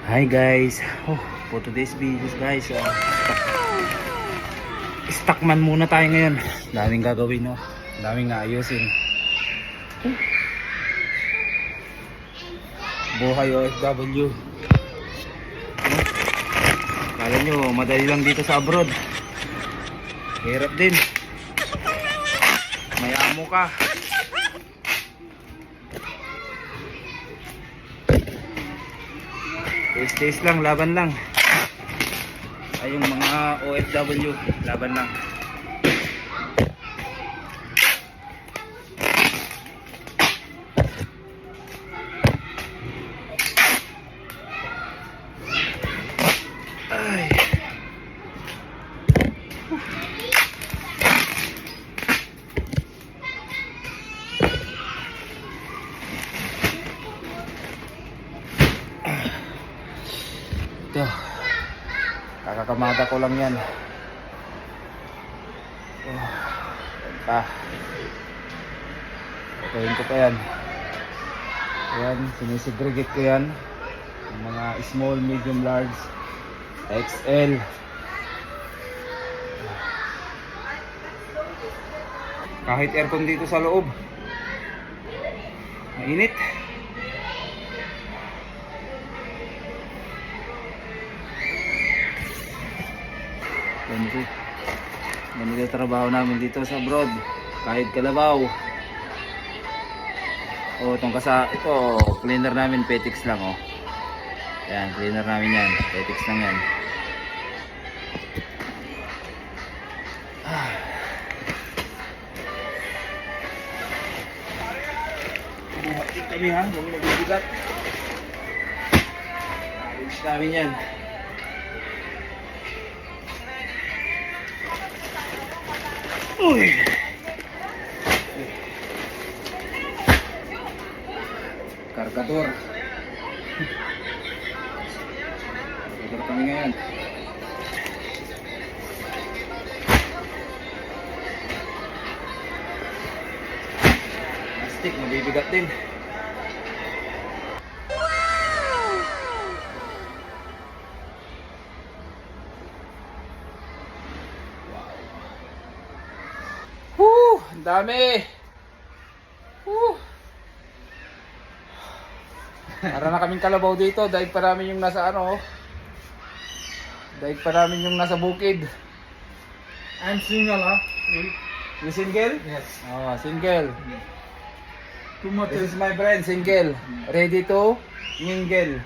Hi guys, for today's videos guys, stockman muna tayo ngayon. Daming gagawin, no? Daming naayusin. Buhay OFW. Kala nyo madali lang dito sa abroad, hirap din. May amo ka. Taste lang, laban lang. Ay, yung mga OFW, laban lang. Ay. Ito, kakakamada ko lang yan. Patayin ko pa yan. Ayan, sinisegregate ko yan. Yung mga small, medium, large, XL. Kahit aircon dito sa loob, mainit. Ganito trabaho namin dito sa abroad, kahit kalabaw. Itong ito, cleaner namin, Petix lang. Yan, cleaner namin yan, Petix lang yan. Buhatin kami ha, huwag magbibigat. Ayos namin yan. Uy! Kargador. Kargador kami ngayon. Plastic, mabibigat din. Ang dami. Para na kaming kalabaw dito, daig pa namin yung nasa daig pa namin yung nasa bukid. I'm single, huh? You single? Yes. Single. Too much. This is my friend, single. Ready to mingle.